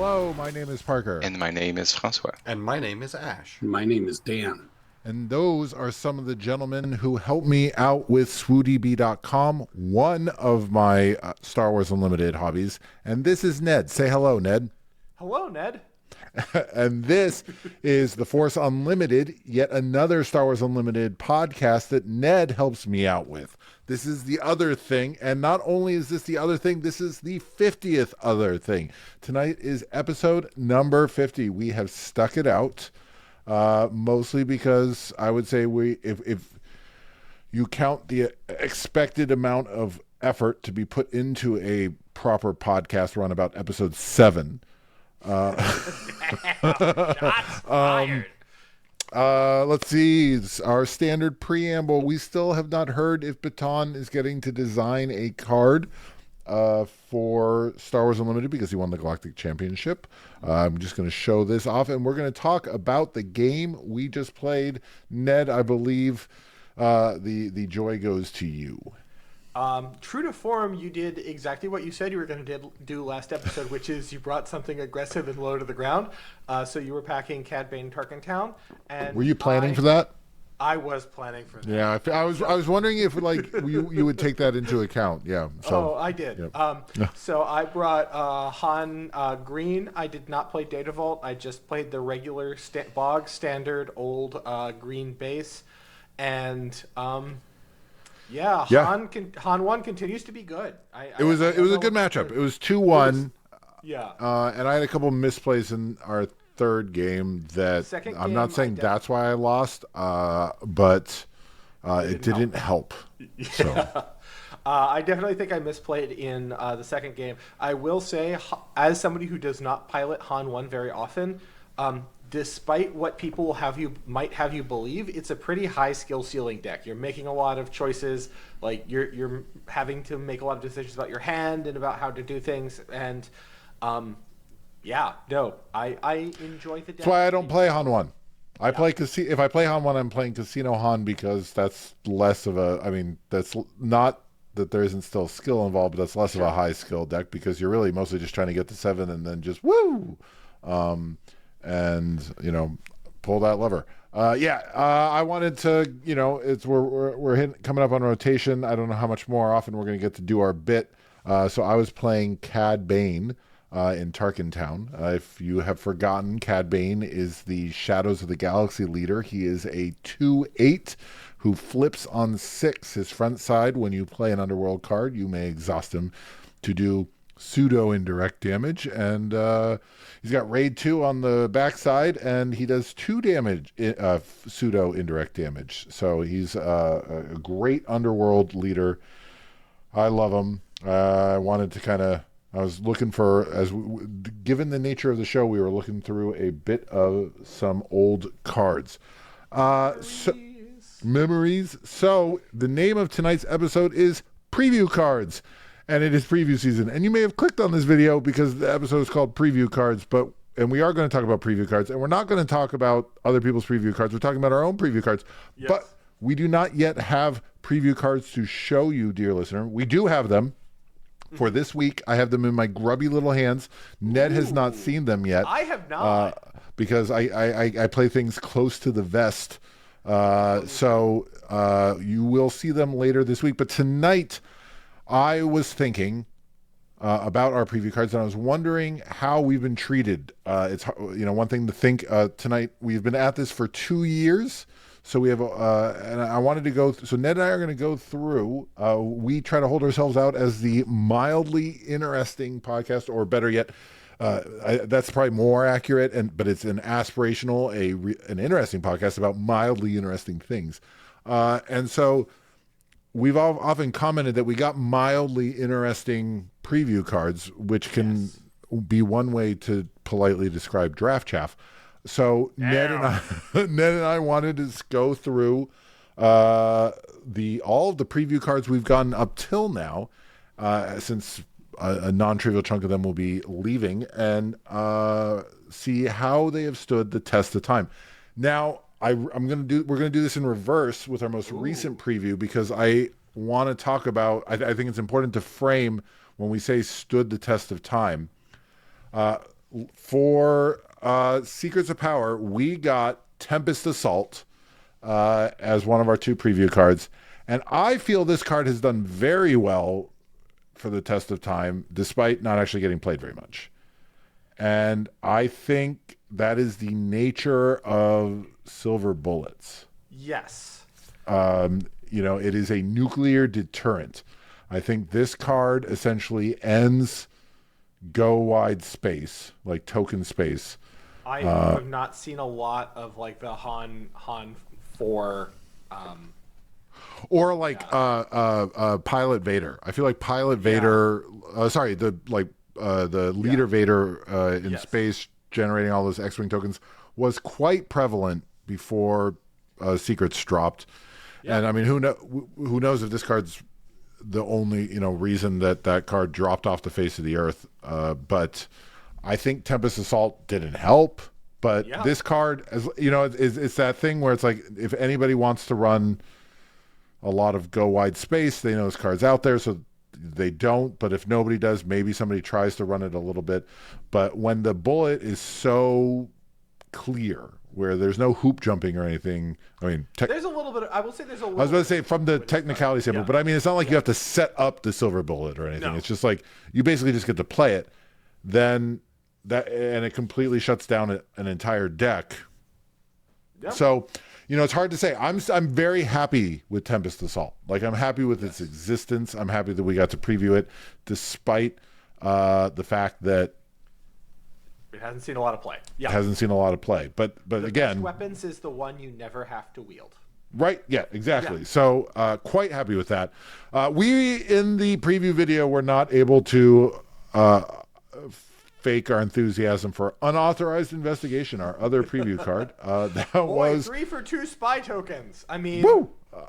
Hello, my name is Parker. And my name is Francois. And my name is Ash. My name is Dan. And those are some of the gentlemen who helped me out with swoodb.com, one of my Star Wars Unlimited hobbies. And this is Ned. Say hello, Ned. Hello, Ned. And this is The Force Unlimited, yet another Star Wars Unlimited podcast that Ned helps me out with. This is the other thing, and not only is this the other thing, this is the 50th other thing. Tonight is episode number 50. We have stuck it out, mostly because I would say if you count the expected amount of effort to be put into a proper podcast, we're on about episode 7. Shots fired. Let's see. Our standard preamble. We still have not heard if Baton is getting to design a card for Star Wars Unlimited because he won the Galactic Championship. I'm just going to show this off, and we're going to talk about the game we just played. Ned, I believe the joy goes to you. True to form, you did exactly what you said you were going to do last episode, which is you brought something aggressive and low to the ground. So you were packing Cad Bane Tarkintown. And Were you planning for that? I was planning for that. Yeah, I was wondering if you would take that into account. Yeah. So, I did. Yep. So I brought Han Green. I did not play Data Vault. I just played the regular bog standard old green base, and Yeah. Han 1 continues to be good. It was a good matchup. It was 2-1. Yeah. And I had a couple misplays in our third game that I'm not saying that's why I lost, but it didn't help. Yeah. So. I definitely think I misplayed in the second game. I will say, as somebody who does not pilot Han 1 very often, despite what people might have you believe, it's a pretty high skill ceiling deck. You're making a lot of choices, like you're having to make a lot of decisions about your hand and about how to do things. And I enjoy the deck. That's why I don't play Han 1. If I play Han 1, I'm playing Casino Han because that's less of a. I mean, that's not that there isn't still skill involved, but that's less of a high skill deck because you're really mostly just trying to get to 7 and then just woo. And pull that lever. I wanted to, we're coming up on rotation. I don't know how much more often we're going to get to do our bit. So I was playing Cad Bane in Tarkintown. If you have forgotten, Cad Bane is the Shadows of the Galaxy leader. He is a 2/8 who flips on 6 his front side. When you play an Underworld card, you may exhaust him to do pseudo indirect damage, and he's got raid 2 on the backside, and he does 2 damage, pseudo indirect damage. So he's a great Underworld leader. I love him. I wanted to I was looking for, given the nature of the show, we were looking through a bit of some old cards. Memories. So the name of tonight's episode is Preview Cards. And it is preview season. And you may have clicked on this video because the episode is called Preview Cards, and we are going to talk about preview cards, and we're not going to talk about other people's preview cards. We're talking about our own preview cards. Yes. But we do not yet have preview cards to show you, dear listener. We do have them for this week. I have them in my grubby little hands. Ned has not seen them yet. I have not. Because I play things close to the vest. So you will see them later this week. But tonight, I was thinking about our preview cards, and I was wondering how we've been treated. It's one thing to think tonight. We've been at this for 2 years, so we have. And I wanted to go. So Ned and I are going to go through. We try to hold ourselves out as the mildly interesting podcast, or better yet, that's probably more accurate. But it's an aspirational, an interesting podcast about mildly interesting things, and so. We've often commented that we got mildly interesting preview cards, which can be one way to politely describe draft chaff. So Ned and I wanted to go through all of the preview cards we've gotten up till now, since a non-trivial chunk of them will be leaving, and see how they have stood the test of time. Now, we're going to do this in reverse with our most recent preview because I want to talk about, I think it's important to frame when we say stood the test of time. For Secrets of Power, we got Tempest Assault as one of our 2 preview cards. And I feel this card has done very well for the test of time, despite not actually getting played very much. And I think that is the nature of Silver Bullets. Yes. It is a nuclear deterrent. I think this card essentially ends go wide space, like token space. I have not seen a lot of like the Han 4. Or like Pilot Vader. I feel like Pilot Vader. The leader Vader in space generating all those X-wing tokens was quite prevalent before Secrets dropped. Yeah. And I mean, who knows if this card's the only reason that card dropped off the face of the earth. But I think Tempest Assault didn't help. But this card, as it's that thing where it's like if anybody wants to run a lot of go wide space, they know this card's out there, so they don't. But if nobody does, maybe somebody tries to run it a little bit. But when the bullet is so clear, where there's no hoop jumping or anything, I mean, there's a little bit. I will say there's a little. I was about to say from the technicality standpoint, but I mean, it's not like you have to set up the silver bullet or anything. No. It's just like you basically just get to play it. Then and it completely shuts down an entire deck. Yep. So, it's hard to say. I'm very happy with Tempest Assault. Like, I'm happy with its existence. I'm happy that we got to preview it, despite the fact that it hasn't seen a lot of play. Yeah, it hasn't seen a lot of play. But again, best weapons is the one you never have to wield. Right. Yeah. Exactly. Yeah. So, quite happy with that. We in the preview video were not able to fake our enthusiasm for Unauthorized Investigation, our other preview card. Was 3 for 2 spy tokens. I mean, woo!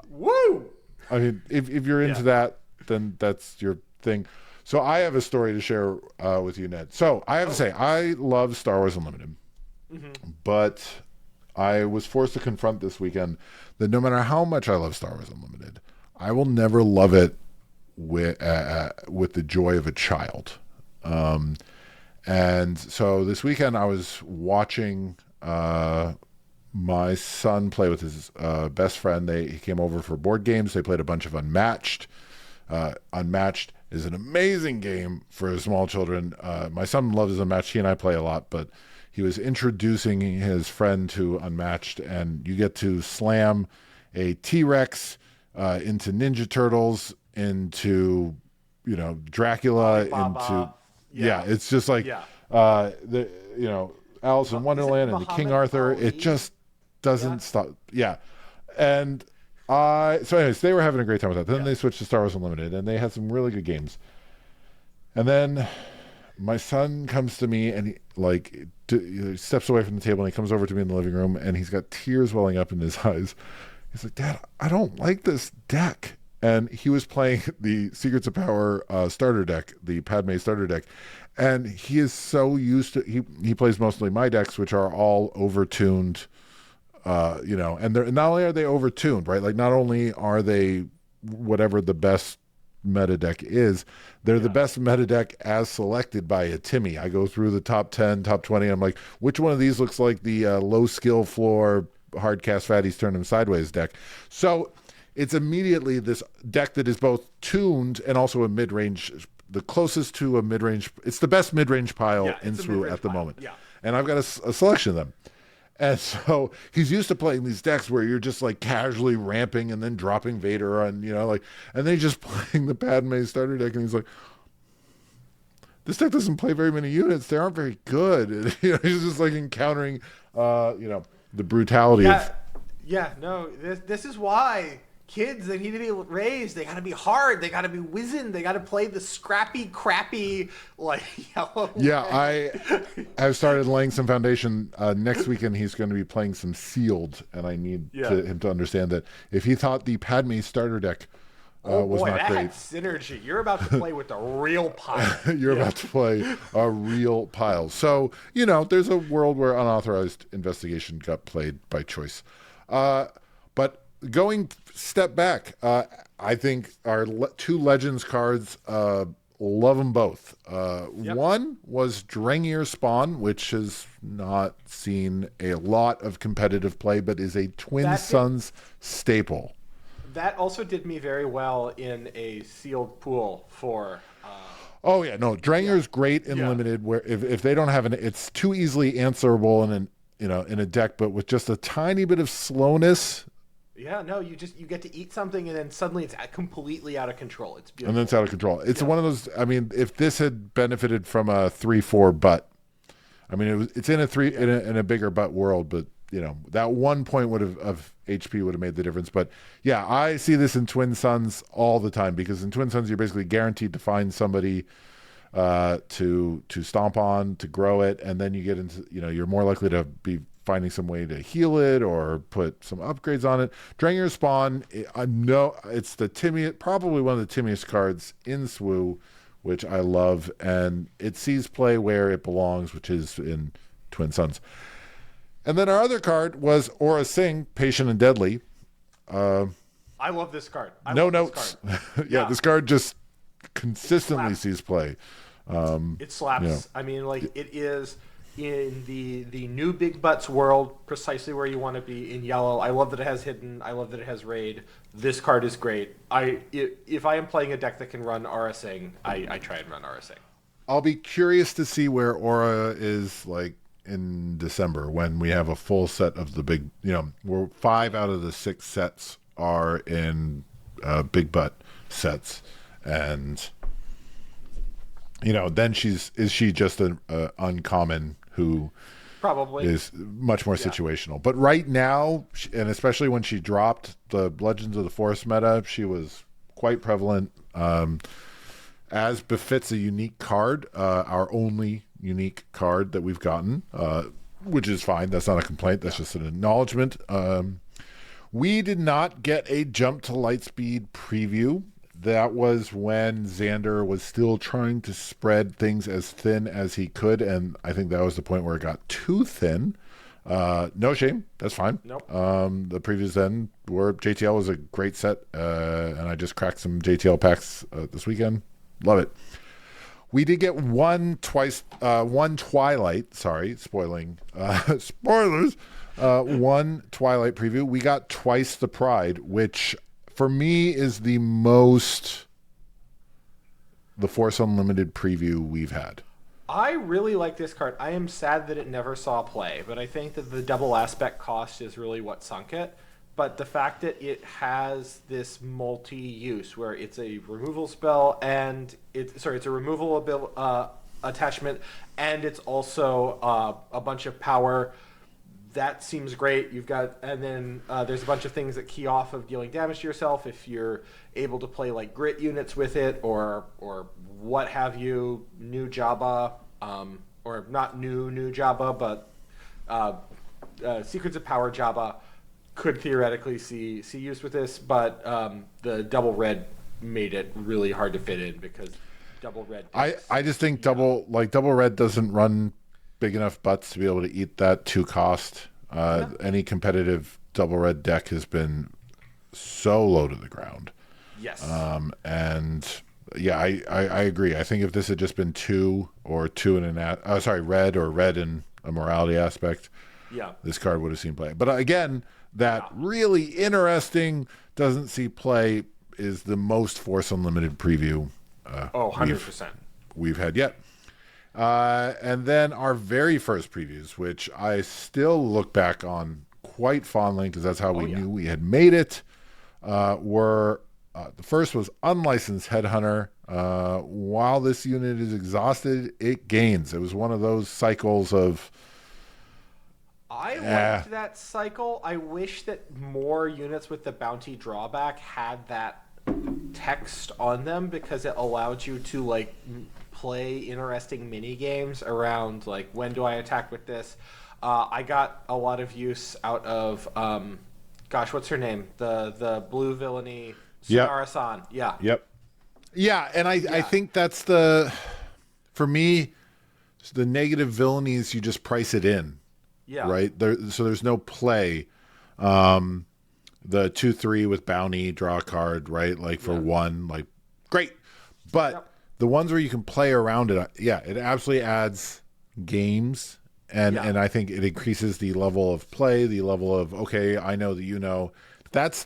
Woo! I mean, if you're into that, then that's your thing. So I have a story to share with you, Ned. So I have to say, I love Star Wars Unlimited, but I was forced to confront this weekend that no matter how much I love Star Wars Unlimited, I will never love it with the joy of a child. And so this weekend I was watching my son play with his best friend. He came over for board games. They played a bunch of Unmatched. Unmatched is an amazing game for small children. My son loves Unmatched. He and I play a lot, but he was introducing his friend to Unmatched, and you get to slam a T-Rex into Ninja Turtles, into Dracula, into it's just like Alice in Wonderland and the King Arthur. It just doesn't stop. Yeah, and so anyways, they were having a great time with that. Then they switched to Star Wars Unlimited, and they had some really good games. And then my son comes to me, and he steps away from the table, and he comes over to me in the living room, and he's got tears welling up in his eyes. He's like, "Dad, I don't like this deck." And he was playing the Secrets of Power starter deck, the Padme starter deck. And he is so used to, he plays mostly my decks, which are all overtuned, and not only are they overtuned, right? Like, not only are they whatever the best meta deck is, they're the best meta deck as selected by a Timmy. I go through the top 10, top 20. I'm like, which one of these looks like the low skill floor hard cast fatties turn them sideways deck? So it's immediately this deck that is both tuned and also a mid-range, the closest to a mid-range. It's the best mid-range pile in SWU at the moment. Yeah. And I've got a selection of them. And so he's used to playing these decks where you're just like casually ramping and then dropping Vader and then he's just playing the Padme starter deck, and he's like, this deck doesn't play very many units. They aren't very good. And, he's just like encountering, the brutality of. Yeah, no, this is why kids, they need to be raised. They got to be hard. They got to be wizened. They got to play the scrappy, crappy, yellow. Yeah, I've started laying some foundation. Next weekend, he's going to be playing some sealed, and I need him to understand that if he thought the Padme starter deck was not great. Had synergy. You're about to play with the real pile. You're about to play a real pile. So, there's a world where Unauthorized Investigation got played by choice. But going step back, I think our 2 Legends cards, love them both. Yep. One was Drengir Spawn, which has not seen a lot of competitive play, but is a Twin That did Suns staple. that also did me very well in a sealed pool for Oh yeah, no, Drengir yeah. is great in Yeah. limited. Where if they don't have it's too easily answerable in in a deck, but with just a tiny bit of slowness, Yeah, no, you get to eat something and then suddenly it's completely out of control. It's and then it's beautiful. out of control. It's Yeah. one of those. I mean, if this had benefited from a 3/4 butt, I mean, it's in a three Yeah. in a bigger butt world, but that 1 point would have of HP would have made the difference. But yeah, I see this in Twin Suns all the time because in Twin Suns you're basically guaranteed to find somebody to stomp on, to grow it, and then you get into you're more likely to be finding some way to heal it or put some upgrades on it. Drengir Spawn, I know it's the probably one of the timmiest cards in SWU, which I love, and it sees play where it belongs, which is in Twin Suns. And then our other card was Aura Singh, Patient and Deadly. I love this card. I No love this notes. card. Yeah, Yeah. this card just It consistently slaps. sees play. It slaps. Yeah. I mean, like it is in the new big butts world, precisely where you want to be in yellow. I love that it has hidden. I love that it has raid. This card is great. If I am playing a deck that can run RSing, I try and run RSing. I'll be curious to see where Aura is like in December when we have a full set of the big, where 5 out of the 6 sets are in big butt sets. And, then is she just an uncommon who Probably. is much more Yeah. situational. But right now, and especially when she dropped the Legends of the Forest meta, she was quite prevalent. As befits a unique card, our only unique card that we've gotten, which is fine. That's not a complaint. That's just an acknowledgement. We did not get a Jump to Lightspeed preview. That was when Xander was still trying to spread things as thin as he could, and I think that was the point where it got too thin. No shame. That's fine. Nope. The previews then were JTL was a great set, and I just cracked some JTL packs this weekend. Love it. We did get one Twilight. Sorry, spoiling spoilers. One Twilight preview. We got Twice the Pride, which for me is the Force Unlimited preview we've had. I really like this card. I am sad that it never saw play, but I think that the double aspect cost is really what sunk it. But the fact that it has this multi-use where it's a removal spell and it's a removal attachment, and it's also a bunch of power. That seems great. And then there's a bunch of things that key off of dealing damage to yourself if you're able to play like grit units with it or what have you. New Jabba, or not new Jabba, but Secrets of Power Jabba could theoretically see use with this, but the double red made it really hard to fit in because double red. I just think double red doesn't run big enough butts to be able to eat that 2 cost. Any competitive double red deck has been so low to the ground. Yes. And yeah, I agree. I think if this had just been 2 or 2 in red or red in a morality aspect, yeah. this card would have seen play. But again, that really interesting doesn't see play is the most Force Unlimited preview 100%. we've had yet. And then our very first previews, which I still look back on quite fondly because that's how we knew we had made it, were the first was Unlicensed Headhunter. While this unit is exhausted, it gains. It was one of those cycles of... I liked that cycle. I wish that more units with the bounty drawback had that text on them because it allowed you to like play interesting mini games around like when do I attack with this. I got a lot of use out of what's her name? The blue villainy Sunara-san. Yeah. Yep. Yeah, and I think that's for me, the negative villainies, you just price it in. Yeah. Right? So there's no play. The 2/3 with bounty, draw a card, right? Like for 1, like great. But the ones where you can play around it, yeah, it absolutely adds games. And I think it increases the level of play, the level of, okay, I know that you know. That's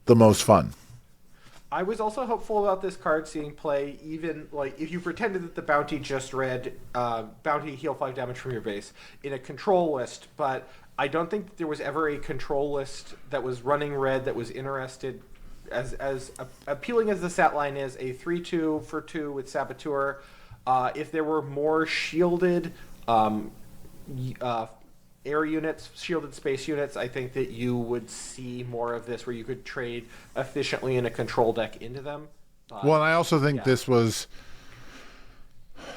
the most fun. I was also hopeful about this card seeing play, even like if you pretended that the bounty just read bounty heal 5 damage from your base in a control list, but I don't think that there was ever a control list that was running red that was interested as appealing as the stat line is, a 3/2 for 2 with Saboteur. If there were more shielded air units, shielded space units, I think that you would see more of this where you could trade efficiently in a control deck into them. Well, and I also think this was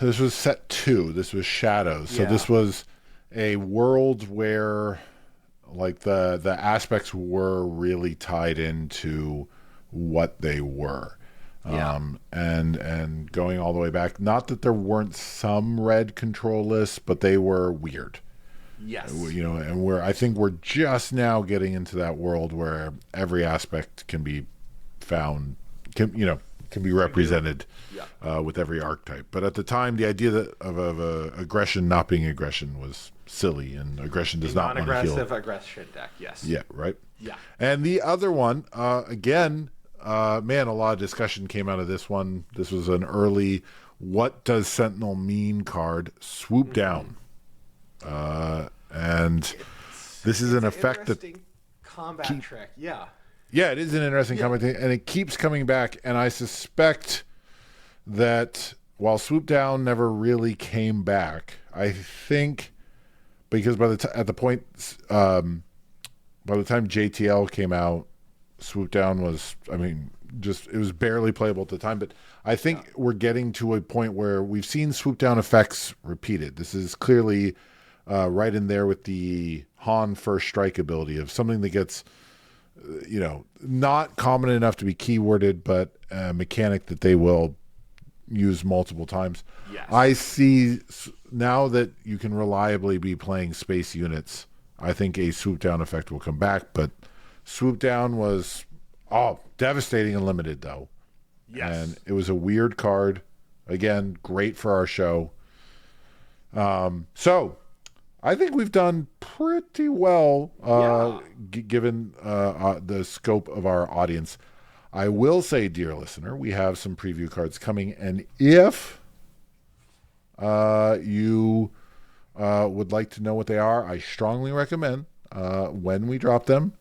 set 2. This was Shadows. So this was a world where like the aspects were really tied into what they were. And going all the way back, not that there weren't some red control lists, but they were weird. Yes. You know, and I think we're just now getting into that world where every aspect can be found, can be represented with every archetype. But at the time, the idea of aggression not being aggression was silly, and aggression does not want to heal. Non-aggressive aggression deck, yes. Yeah, right? Yeah. And the other one, again, man, a lot of discussion came out of this one. This was an early, what does Sentinel mean card, swoop down. And this is an effect that combat trick. Yeah, it is an interesting combat thing, and it keeps coming back. And I suspect that while swoop down never really came back, I think because by the time JTL came out, swoop down was, it was barely playable at the time. But I think we're getting to a point where we've seen swoop down effects repeated. This is clearly right in there with the Han first strike ability of something that gets, not common enough to be keyworded, but a mechanic that they will use multiple times. Yes. I see now that you can reliably be playing space units, I think a swoop down effect will come back, but swoop down was devastating and limited though. Yes. And it was a weird card. Again, great for our show. So I think we've done pretty well, given the scope of our audience. I will say, dear listener, we have some preview cards coming, and if you would like to know what they are, I strongly recommend when we drop them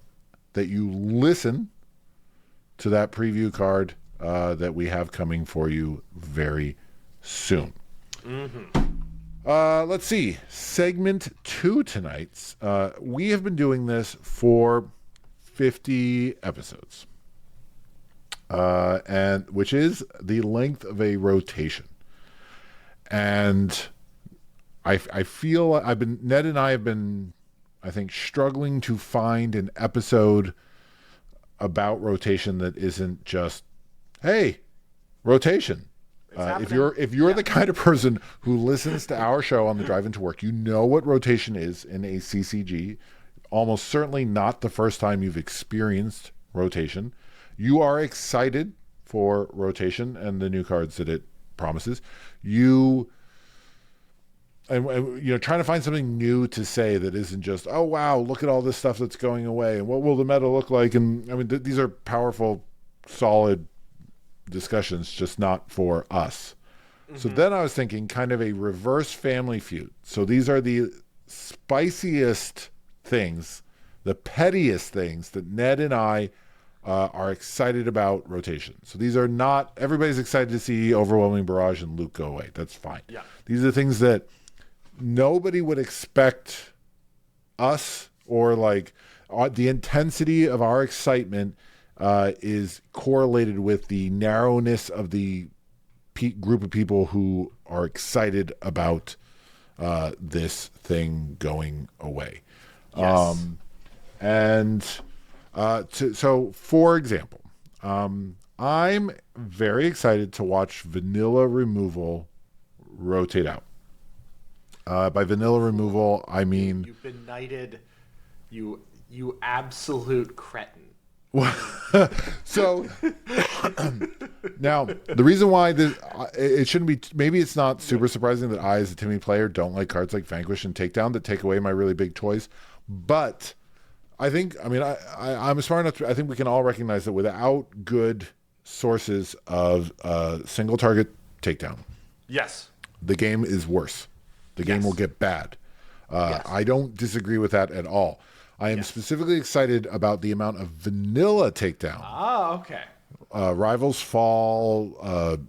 that you listen to that preview card that we have coming for you very soon. Let's see. Segment 2 tonight. We have been doing this for 50 episodes, and which is the length of a rotation. And I feel Ned and I have been, I think, struggling to find an episode about rotation that isn't just, hey, rotation. If you're the kind of person who listens to our show on the drive into work, you know what rotation is in a CCG. Almost certainly not the first time you've experienced rotation. You are excited for rotation and the new cards that it promises. You trying to find something new to say that isn't just, oh wow, look at all this stuff that's going away, and what will the meta look like? And these are powerful, solid discussions, just not for us. So then I was thinking kind of a reverse Family Feud. So these are the spiciest things, the pettiest things that Ned and I are excited about rotation. So these are not, everybody's excited to see Overwhelming Barrage and Luke go away. That's fine. Yeah. These are the things that nobody would expect us, or like the intensity of our excitement is correlated with the narrowness of the group of people who are excited about this thing going away. Yes. So for example, I'm very excited to watch Vanilla Removal rotate out. By vanilla removal, I mean, You've been knighted, you absolute cretin. So now the reason why it shouldn't be, maybe it's not super surprising that I, as a Timmy player, don't like cards like Vanquish and Takedown that take away my really big choice. But I think, I mean, I'm smart enough I think we can all recognize that without good sources of single target takedown, Yes. the game is worse. The game will get bad. Yes. I don't disagree with that at all. I am specifically excited about the amount of vanilla takedown. Ah, okay. Rivals Fall,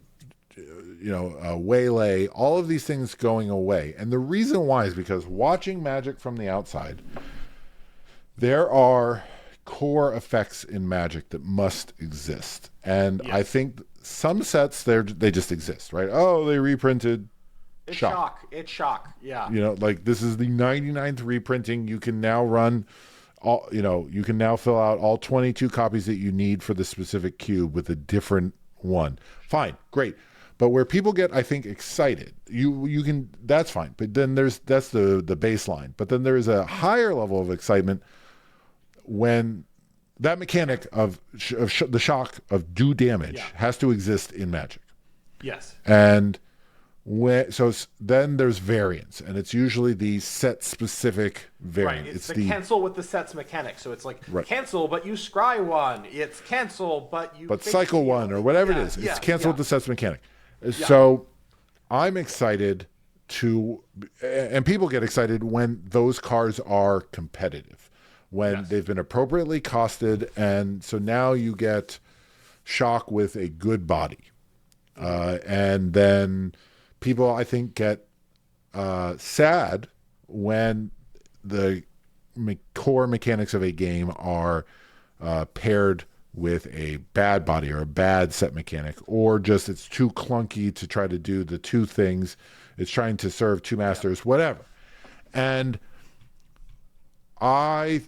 Waylay, all of these things going away. And the reason why is because watching Magic from the outside, there are core effects in Magic that must exist. And I think some sets, they just exist, right? Oh, they reprinted It's Shock. It's Shock. Yeah. Like this is the 99th reprinting. You can now run you can now fill out all 22 copies that you need for the specific cube with a different one. Fine, great. But where people get, I think, excited, you can, that's fine. But then that's the baseline. But then there is a higher level of excitement when that mechanic of the shock of do damage has to exist in Magic. Yes. And then there's variants, and it's usually the set specific variant. Right. It's the cancel with the set's mechanic. So it's like cancel, but you scry one. It's cancel, but you cycle one or whatever it is. It's cancel with the set's mechanic. So I'm excited and people get excited when those cards are competitive, when they've been appropriately costed, and so now you get Shock with a good body, and then people, I think, get sad when the core mechanics of a game are paired with a bad body or a bad set mechanic, or just it's too clunky to try to do the two things. It's trying to serve two masters, whatever. And I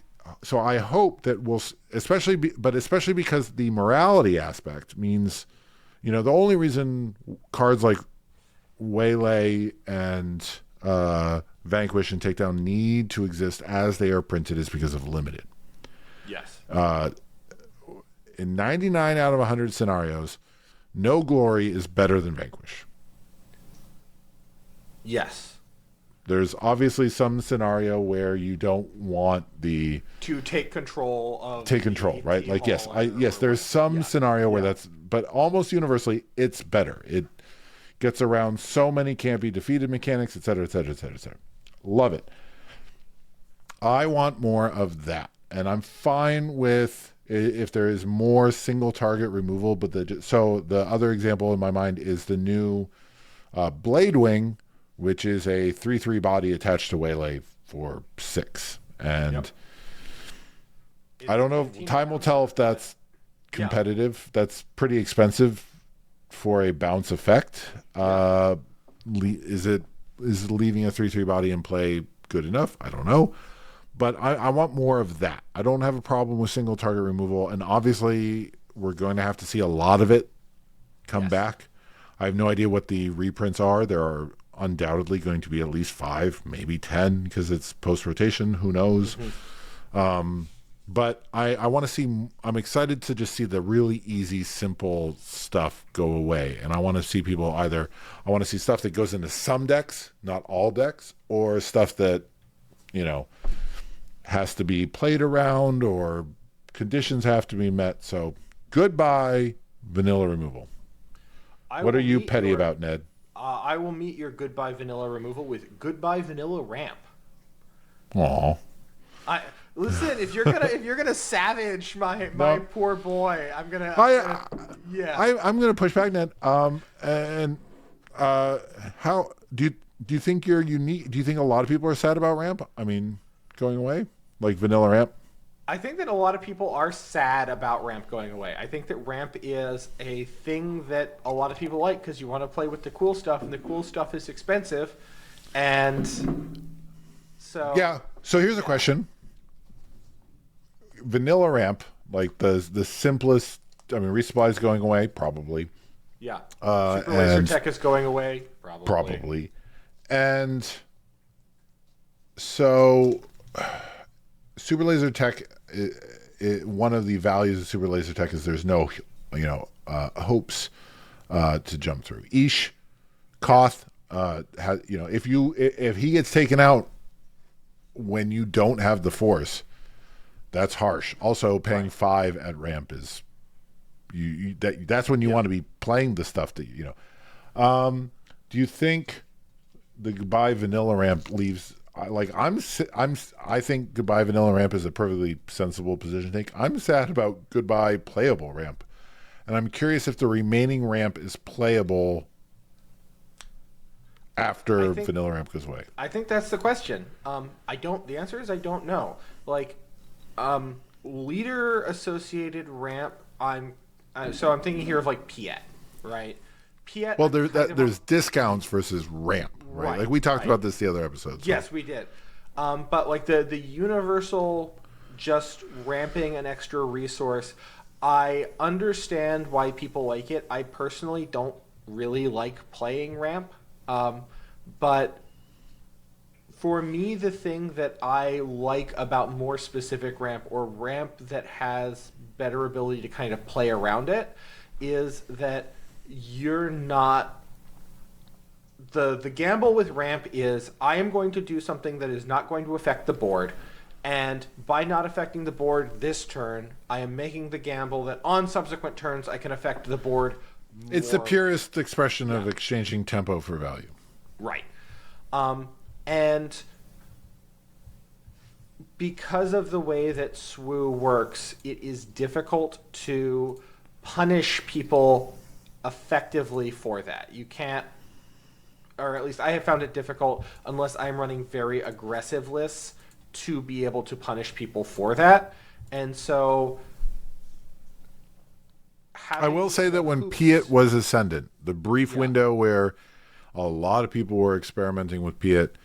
hope that we'll, especially because the morality aspect means, the only reason cards like Waylay and Vanquish and Takedown need to exist as they are printed is because of limited. Yes. In 99 out of 100 scenarios, no glory is better than Vanquish. Yes. There's obviously some scenario where you don't want to take control of right? Like there's some scenario where that's, but almost universally it's better. It gets around so many can't be defeated mechanics, et cetera, et cetera, et cetera, et cetera. Love it. I want more of that, and I'm fine with if there is more single target removal. But so the other example in my mind is the new Blade Wing, which is a 3/3 body attached to Waylay for 6, and I don't know. Time will tell if that's competitive. That's pretty expensive for a bounce effect. Is leaving a 3/3 body in play good enough? I don't know. But I want more of that. I don't have a problem with single target removal, and obviously we're going to have to see a lot of it come back. I have no idea what the reprints are. There are undoubtedly going to be at least 5, maybe 10, because it's post-rotation. Who knows? But I want to see, I'm excited to just see the really easy, simple stuff go away. And I want to see I want to see stuff that goes into some decks, not all decks, or stuff that, has to be played around or conditions have to be met. So goodbye, vanilla removal. What are you petty about, Ned? I will meet your goodbye vanilla removal with goodbye vanilla ramp. Aw. Listen, if you're gonna savage my poor boy, I'm gonna push back, Ned. How do you think you're unique? Do you think a lot of people are sad about ramp? I mean, going away, like vanilla ramp. I think that a lot of people are sad about ramp going away. I think that ramp is a thing that a lot of people like because you want to play with the cool stuff, and the cool stuff is expensive, and so So here's a question. Vanilla ramp, like the simplest. I mean, resupply is going away, probably. Yeah. Super Laser Tech is going away, probably. And so, Super Laser Tech one of the values of Super Laser Tech is there's no, hopes to jump through. Ish, Koth, if he gets taken out when you don't have the force, that's harsh. Also, paying 5 at ramp is that's when you want to be playing the stuff that do you think the Goodbye Vanilla ramp leaves? I think Goodbye Vanilla ramp is a perfectly sensible position to take. I'm sad about Goodbye Playable ramp, and I'm curious if the remaining ramp is playable after Vanilla ramp goes away. I think that's the question. The answer is I don't know. Like, leader associated ramp. I'm thinking here of like Piet, right? Piet. Well, there's discounts versus ramp, right? Like we talked about this the other episode. So. Yes, we did. But like the universal just ramping an extra resource, I understand why people like it. I personally don't really like playing ramp. But for me, the thing that I like about more specific ramp or ramp that has better ability to kind of play around it is that you're not... The gamble with ramp is I am going to do something that is not going to affect the board, and by not affecting the board this turn, I am making the gamble that on subsequent turns I can affect the board more. It's the purest expression of exchanging tempo for value. Right. And because of the way that SWU works, it is difficult to punish people effectively for that. You can't, or at least I have found it difficult unless I'm running very aggressive lists to be able to punish people for that. And so I will say that when Piet was Ascendant, the brief window where a lot of people were experimenting with Piet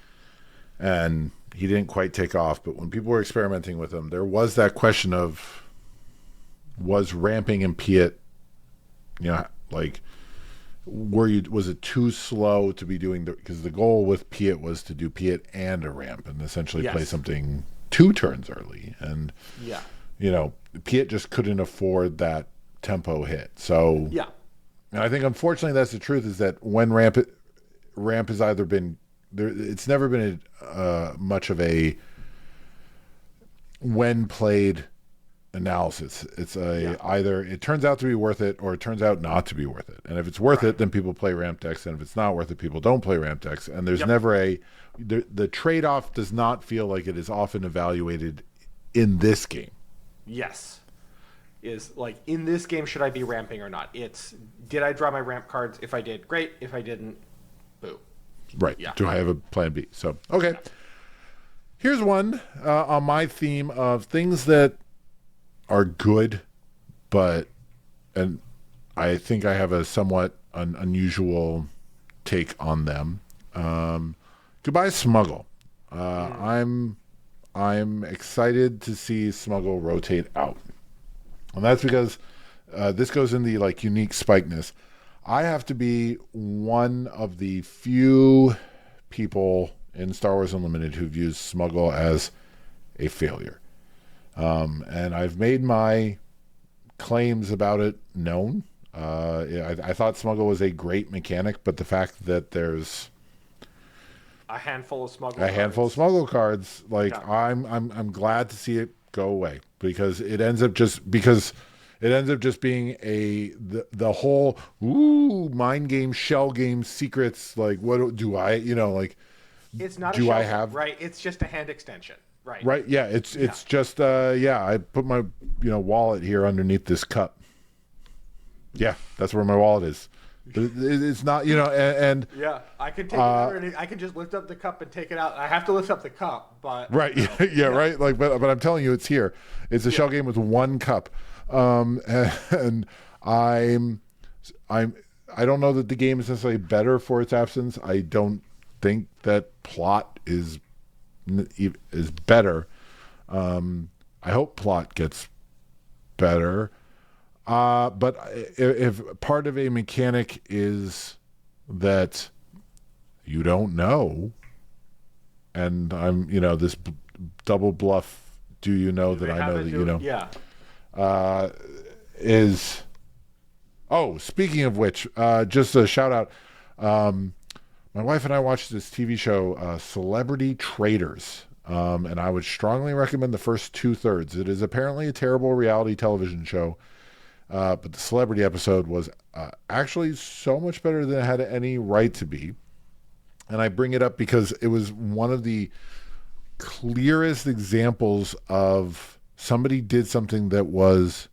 and he didn't quite take off, but when people were experimenting with him, there was that question of, was ramping in Piet, was it too slow to be doing because the goal with Piet was to do Piet and a ramp and essentially play something 2 turns early. And, Piet just couldn't afford that tempo hit. So, and I think unfortunately that's the truth, is that when ramp has either been there, it's never been much of a when played analysis. It's either it turns out to be worth it or it turns out not to be worth it. And if it's worth it, then people play ramp decks, and if it's not worth it, people don't play ramp decks. And there's never the trade-off does not feel like it is often evaluated in this game. Yes. Is like, in this game, should I be ramping or not? It's, did I draw my ramp cards? If I did, great. If I didn't, boo. Right. Yeah. Do I have a plan B? So, okay. Here's one on my theme of things that are good, and I think I have a somewhat unusual take on them. Goodbye Smuggle. I'm excited to see Smuggle rotate out. And that's because this goes in the unique spikeness. I have to be one of the few people in Star Wars Unlimited who views Smuggle as a failure. And I've made my claims about it known. I thought Smuggle was a great mechanic, but the fact that there's a handful of Smuggle cards, I'm glad to see it go away, because it ends up just being the whole mind game, shell game, secrets, what do I it's not do a shell I have right, it's just a hand extension, right, yeah, it's just I put my wallet here underneath this cup. Yeah, that's where my wallet is. It's not, and I can take it out, and I can just lift up the cup and take it out. I have to lift up the cup, but right, right. But I'm telling you, it's here. It's a shell game with one cup, and I don't know that the game is necessarily better for its absence. I don't think that plot is better. I hope plot gets better. But if part of a mechanic is that you don't know, and I'm, this double bluff Do you know Do that they I have know it that do- you know? Yeah. Is speaking of which, just a shout out. My wife and I watched this TV show, Celebrity Traders, and I would strongly recommend the first 2/3. It is apparently a terrible reality television show, but the celebrity episode was actually so much better than it had any right to be. And I bring it up because it was one of the clearest examples of somebody did something that was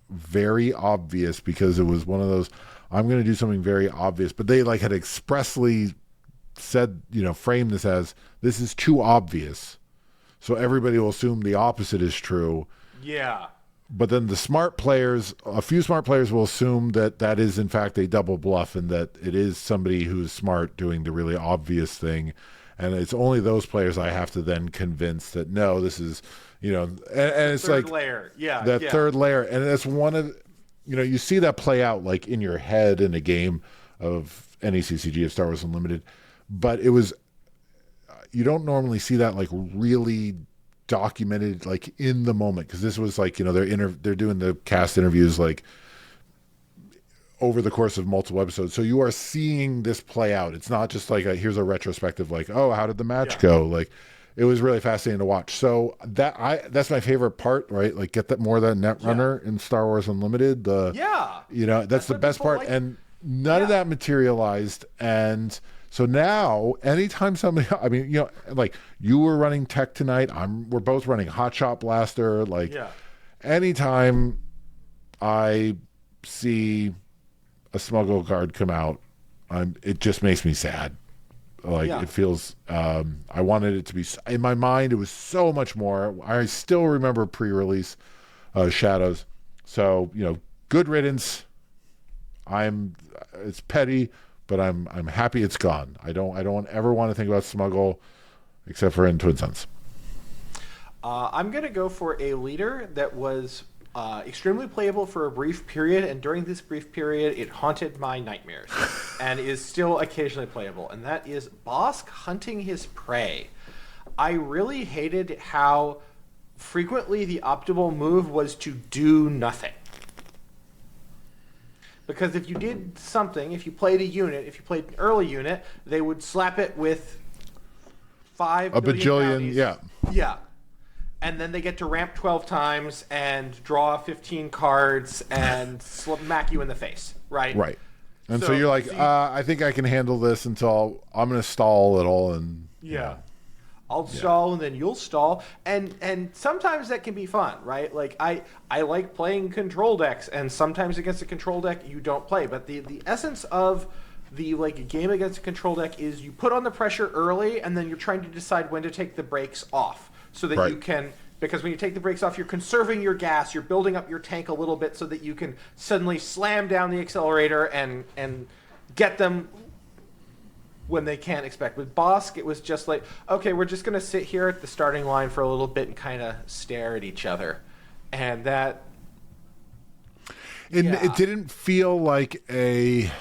very obvious, because it was one of those, I'm going to do something very obvious, but they like had expressly said, framed this as, this is too obvious, so everybody will assume the opposite is true. Yeah. But then a few smart players will assume that that is in fact a double bluff, and that it is somebody who's smart doing the really obvious thing. And it's only those players I have to then convince that no, this is, and it's Third like layer. Yeah. that yeah. third layer. And that's one of, you see that play out like in your head in a game of any CCG of Star Wars Unlimited, but it was, you don't normally see that like really documented like in the moment, because this was like, they're doing the cast interviews like over the course of multiple episodes, so you are seeing this play out. It's not just like here's a retrospective like, oh, how did the match go? Like, it was really fascinating to watch. So that's my favorite part, right? Like, get that more of that net runner in Star Wars Unlimited. That's the best part. Like. And none of that materialized. And so now, anytime somebody, I mean, like you were running tech tonight, we're both running Hot Shot Blaster. Like, anytime I see a smuggle card come out, it just makes me sad. Like, it feels, I wanted it to be, in my mind, it was so much more. I still remember pre-release Shadows. So, good riddance. It's petty, but I'm happy it's gone. I don't ever want to think about smuggle except for in Twin Suns. I'm going to go for a leader that was extremely playable for a brief period, and during this brief period, it haunted my nightmares, and is still occasionally playable, and that is Bosk hunting his prey. I really hated how frequently the optimal move was to do nothing. Because if you did something, if you played an early unit, they would slap it with 5 a billion bajillion bounties. Yeah. And then they get to ramp 12 times and draw 15 cards and smack you in the face, right? Right. And so you're like, I think I can handle this until I'm going to stall a little. And I'll stall and then you'll stall. And sometimes that can be fun, right? Like, I like playing control decks, and sometimes against a control deck you don't play. But the essence of the game against a control deck is you put on the pressure early, and then you're trying to decide when to take the brakes off. So that you can, because when you take the brakes off, you're conserving your gas, you're building up your tank a little bit so that you can suddenly slam down the accelerator and get them when they can't expect. With Bosk, it was just like, okay, we're just going to sit here at the starting line for a little bit and kind of stare at each other. And that... It didn't feel like a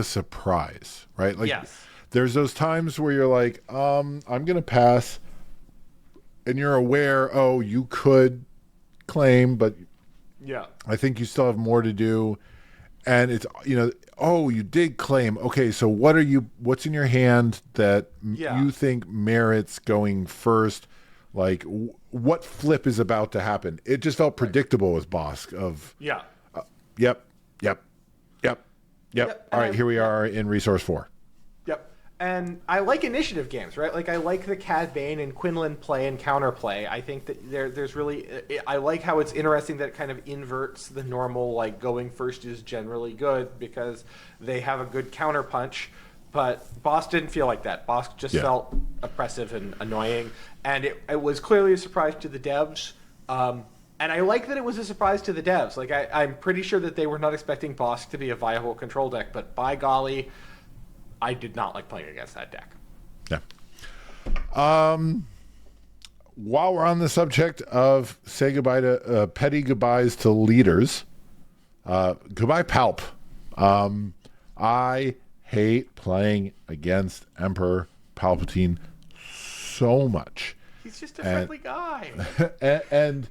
surprise, right? Like, yes. There's those times where you're like, I'm going to pass, and you're aware, you could claim, but I think you still have more to do. And it's, you did claim. Okay, so what's in your hand that you think merits going first? Like, what flip is about to happen? It just felt predictable with Bosk of, yep. All right, here we are in Resource 4. And I like initiative games, right? Like, I like the Cad Bane and Quinlan play and counterplay. I think that there's really... I like how it's interesting that it kind of inverts the normal, like, going first is generally good, because they have a good counterpunch. But Bosk didn't feel like that. Bosk just felt oppressive and annoying. And it was clearly a surprise to the devs. And I like that it was a surprise to the devs. Like, I'm pretty sure that they were not expecting Bosk to be a viable control deck. But by golly... I did not like playing against that deck. Yeah. While we're on the subject of say goodbye to petty goodbyes to leaders, goodbye Palp. I hate playing against Emperor Palpatine so much. He's just a friendly guy. and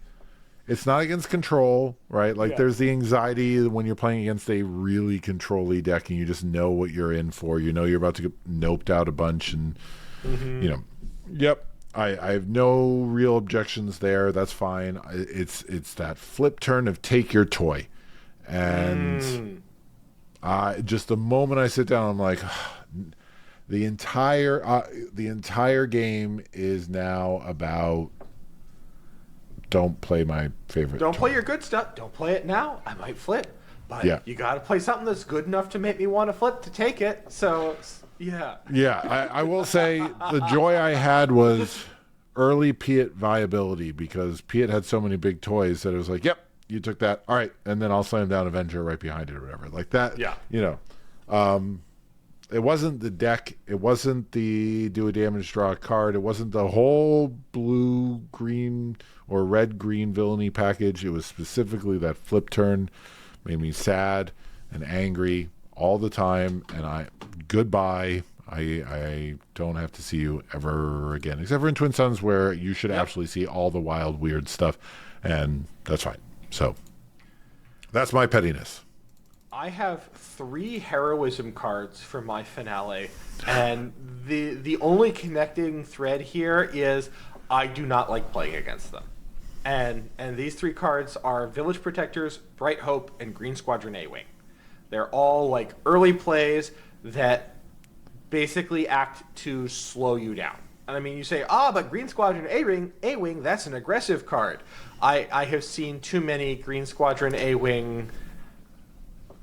it's not against control, right? Like there's the anxiety when you're playing against a really control-y deck and you just know what you're in for. You know you're about to get noped out a bunch and, yep. I have no real objections there. That's fine. It's that flip turn of take your toy. And just the moment I sit down, I'm like, the entire game is now about don't play my favorite. Don't toy. play your good stuff. Don't play it now. I might flip. But you got to play something that's good enough to make me want to flip to take it. So, yeah. Yeah, I will say the joy I had was early Piet viability because Piet had so many big toys that it was like, yep, you took that. All right. And then I'll slam down Avenger right behind it or whatever. Like that, it wasn't the deck. It wasn't the do a damage, draw a card. It wasn't the whole blue, green, or red, green villainy package. It was specifically that flip turn. Made me sad and angry all the time. And goodbye. I don't have to see you ever again. Except for in Twin Suns where you should absolutely see all the wild, weird stuff. And that's fine. So that's my pettiness. I have 3 heroism cards for my finale, and the only connecting thread here is I do not like playing against them. And these 3 cards are Village Protectors, Bright Hope, and Green Squadron A-Wing. They're all like early plays that basically act to slow you down. And I mean, you say, but Green Squadron A-Wing, that's an aggressive card. I have seen too many Green Squadron A-Wing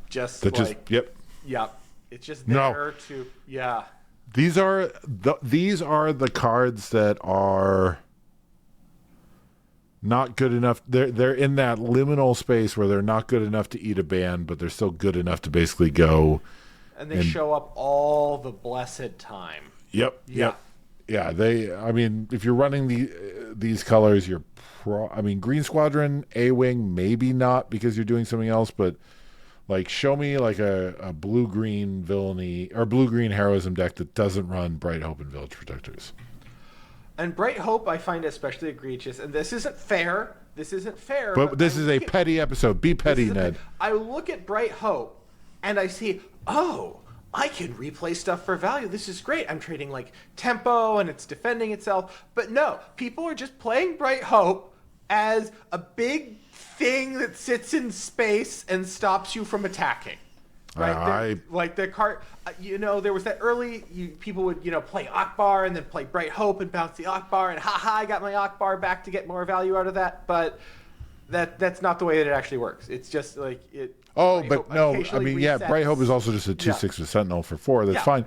it's just there to These are the cards that are not good enough. They're in that liminal space where they're not good enough to eat a band, but they're still good enough to basically go. And they show up all the blessed time. Yep. Yeah. I mean, if you're running these colors, Green Squadron A-Wing maybe not because you're doing something else, but. Like, show me like a blue-green villainy or blue-green heroism deck that doesn't run Bright Hope and Village Protectors. And Bright Hope I find especially egregious. And this isn't fair. But this is a petty episode. Be petty, Ned. I look at Bright Hope and I see, I can replay stuff for value. This is great. I'm trading like tempo and it's defending itself. But no, people are just playing Bright Hope as a big thing that sits in space and stops you from attacking. Right? Like the card, there was that early, people would, play Akbar and then play Bright Hope and bounce the Akbar and I got my Akbar back to get more value out of that. But that's not the way that it actually works. It's just like it. Bright Hope is also just a 2/6 with Sentinel for 4. That's fine.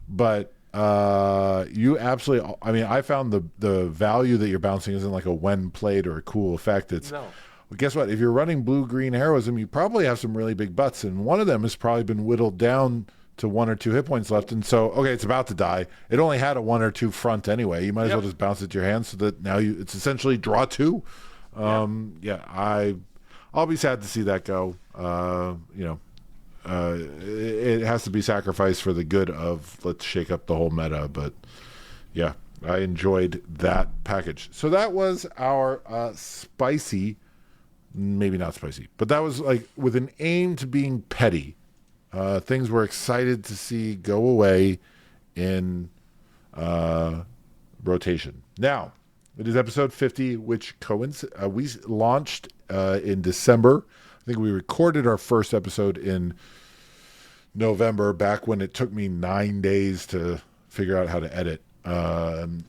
But you absolutely, I found the value that you're bouncing isn't like a when played or a cool effect. It's, well, guess what? If you're running blue-green heroism, you probably have some really big butts, and one of them has probably been whittled down to 1 or 2 hit points left, and so, it's about to die. It only had a 1 or 2 front anyway. You might as well just bounce it to your hand so that now it's essentially draw 2. I'll be sad to see that go. It has to be sacrificed for the good of let's shake up the whole meta, but I enjoyed that package. So that was our spicy, maybe not spicy, but that was like with an aim to being petty. Things we're excited to see go away in rotation. Now, it is episode 50, which we launched in December. I think we recorded our first episode in November, back when it took me 9 days to figure out how to edit.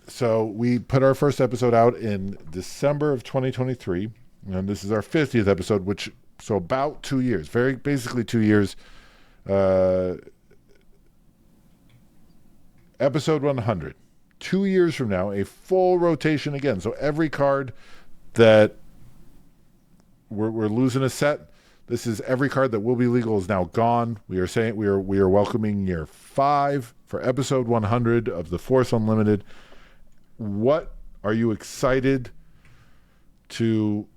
So we put our first episode out in December of 2023, and this is our 50th episode, so about 2 years, basically 2 years. Episode 100. 2 years from now, a full rotation again. So every card that we're losing a set. This is every card that will be legal is now gone. We are saying we are welcoming year 5 for episode 100 of the Force Unlimited. What are you excited to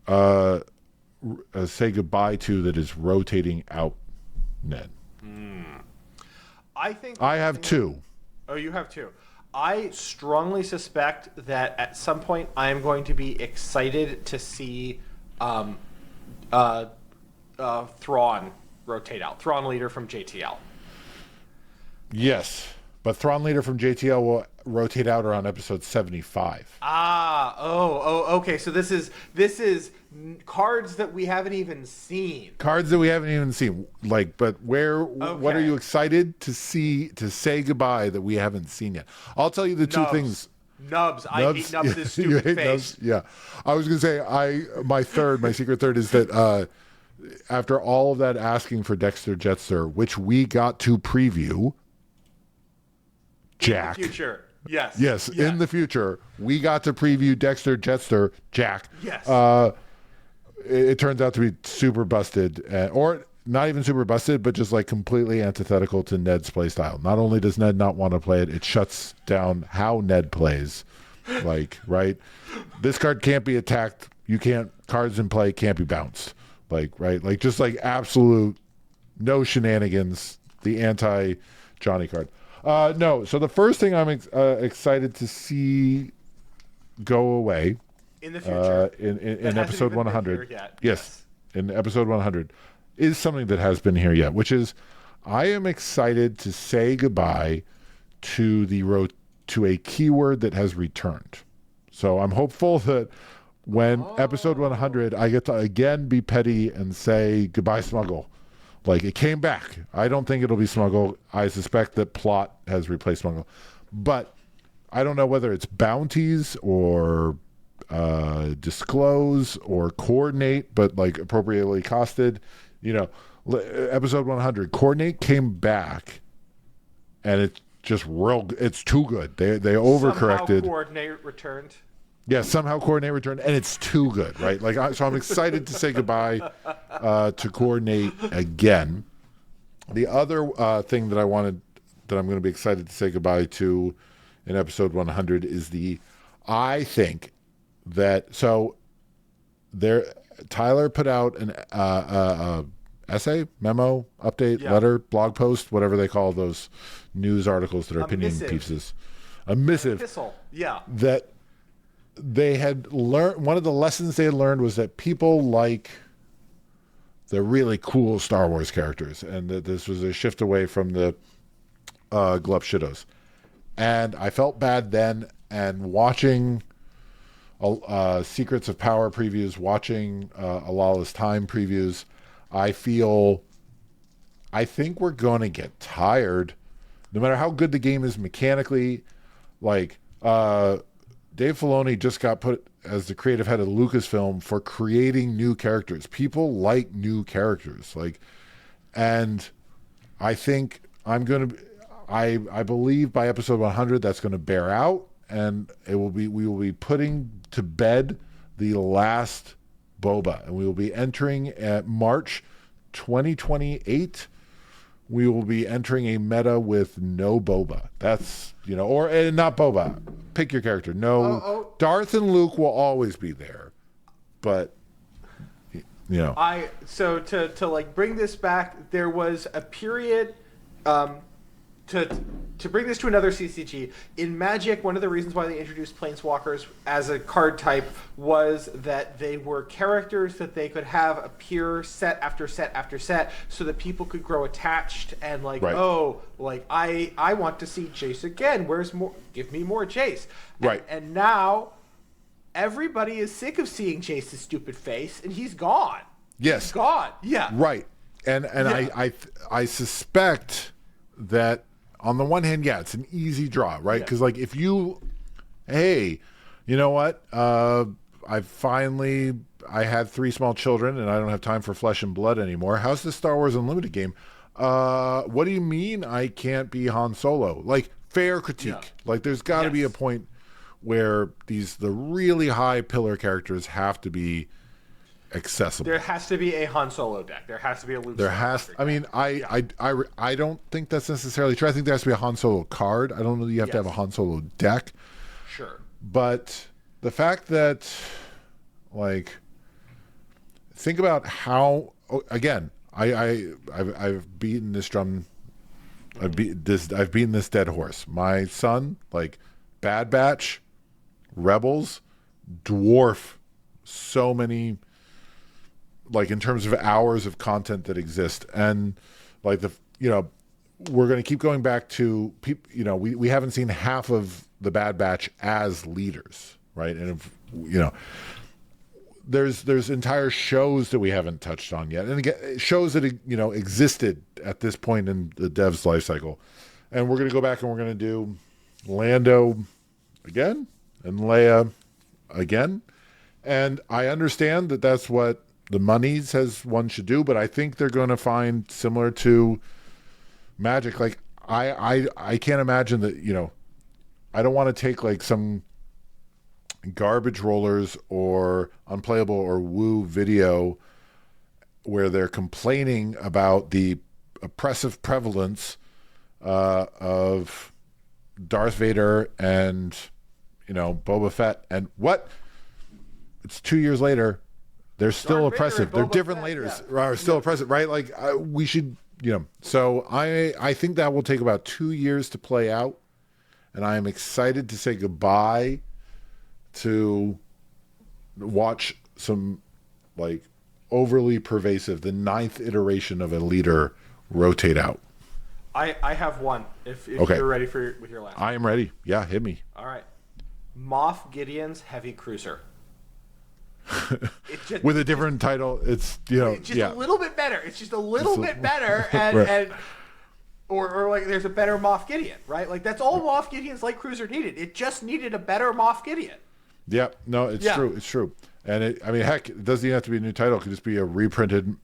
say goodbye to that is rotating out, Ned? I think I have 2. Oh, you have 2. I strongly suspect that at some point I am going to be excited to see um, uh, Thrawn rotate out. Thrawn leader from JTL. Yes, but Thrawn Leader from JTL will rotate out around episode 75. Okay. So this is cards that we haven't even seen. Cards that we haven't even seen. Like, but what are you excited to see, to say goodbye that we haven't seen yet? I'll tell you the two things. Nubs. I hate Nubs' You stupid hate face. Nubs? Yeah. I was going to say, my secret third is that after all of that asking for Dexter Jetster, which we got to preview, Jack. In the future. Yes. Yes, in the future, we got to preview Dexter Jetster, Jack. Yes. It turns out to be super busted, or not even super busted, but just like completely antithetical to Ned's play style. Not only does Ned not want to play it, it shuts down how Ned plays. Like, right? This card can't be attacked. Cards in play can't be bounced. Like, right? Like, just like absolute no shenanigans, the anti-Johnny card. No, so the first thing I'm excited to see go away in the future, in episode 100, yes, in episode 100, is something that has been here yet, which is I am excited to say goodbye to to a keyword that has returned. So I'm hopeful that when episode 100, I get to again be petty and say goodbye, Smuggle. Like, it came back. I don't think it'll be Smuggle. I suspect that Plot has replaced Smuggle. But I don't know whether it's bounties or disclose or coordinate, but like appropriately costed. You know, episode 100, coordinate came back, and it's just it's too good. They overcorrected. Somehow coordinate returned. Yeah, somehow coordinate returned, and it's too good, right? Like, so I'm excited to say goodbye to coordinate again. The other thing that I'm going to be excited to say goodbye to in episode 100 is I think that Tyler put out an essay, memo, update, letter, blog post, whatever they call those news articles that are opinion pieces. A missive. Epistle. Yeah. That they had learned, one of the lessons they had learned was that people like the really cool Star Wars characters, and that this was a shift away from the glup shittos. And I felt bad then, and watching Secrets of Power previews, watching A Lawless Time previews, I think we're going to get tired, no matter how good the game is mechanically. Like, Dave Filoni just got put as the creative head of Lucasfilm for creating new characters. People like new characters. Like, and I think I believe by episode 100 that's going to bear out, and we will be putting to bed the last Boba, and we will be entering at March 2028. We will be entering a meta with no Boba. That's, or not Boba. Pick your character. No, Darth and Luke will always be there, but So to like bring this back, there was a period to bring this to another CCG. In Magic, one of the reasons why they introduced Planeswalkers as a card type was that they were characters that they could have appear set after set after set, so that people could grow attached and I want to see Jace again. Where's more? Give me more Jace. And now everybody is sick of seeing Jace's stupid face, and he's gone. Yes, he's gone. Yeah, right. And yeah. I suspect that. On the one hand, yeah, it's an easy draw, right? Because, if hey, you know what? I had 3 small children, and I don't have time for flesh and blood anymore. How's this Star Wars Unlimited game? What do you mean I can't be Han Solo? Fair critique. Yeah. There's got to be a point where the really high pillar characters have to be accessible. There has to be a Han Solo deck. There has to be a Luke. I don't think that's necessarily true. I think there has to be a Han Solo card. I don't know that you have to have a Han Solo deck. Sure. But the fact that, think about how, again, I've beaten this drum I've beaten this dead horse. My son, like Bad Batch, Rebels, dwarf so many, like in terms of hours of content that exist. And like we're going to keep going back to we haven't seen half of the Bad Batch as leaders, right? And there's entire shows that we haven't touched on yet, and again, shows that existed at this point in the dev's life cycle. And we're going to go back and we're going to do Lando again and Leia again. And I understand that that's what the money says one should do, but I think they're going to find, similar to Magic, like I can't imagine that, I don't want to take like some garbage rollers or unplayable or woo video where they're complaining about the oppressive prevalence of Darth Vader and Boba Fett, and what? It's 2 years later, they're still oppressive. They're different leaders are still oppressive, right? Like we should, So I think that will take about 2 years to play out, and I am excited to say goodbye to watch some like overly pervasive, the 9th iteration of a leader rotate out. I have one. If Okay. You're ready with your last. I am ready. Yeah, hit me. All right. Moff Gideon's heavy cruiser. With a different title, it's It's just a little bit better. It's just a little bit better, and Right. or like there's a better Moff Gideon, right? Like that's all Moff Gideon's light cruiser needed. It just needed a better Moff Gideon. Yeah, no, it's true. It's true. And heck, it doesn't even have to be a new title. It could just be a reprinted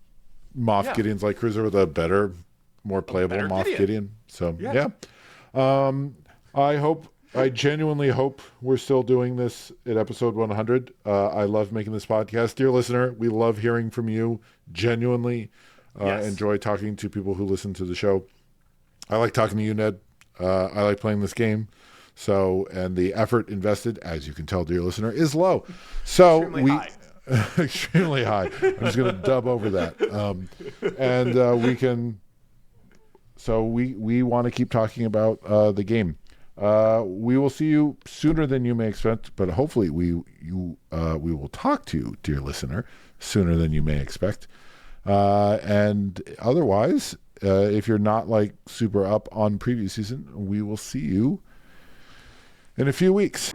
Moff Gideon's light cruiser with a better, more playable Moff Gideon. So yeah. I genuinely hope we're still doing this at episode 100. I love making this podcast. Dear listener, we love hearing from you. Genuinely enjoy talking to people who listen to the show. I like talking to you, Ned. I like playing this game. So, and the effort invested, as you can tell, dear listener, is low. So Extremely high. Extremely high. I'm just going to dub over that. We want to keep talking about the game. We will see you sooner than you may expect, but hopefully we will talk to you, dear listener, sooner than you may expect. And otherwise, if you're not like super up on preview season, we will see you in a few weeks.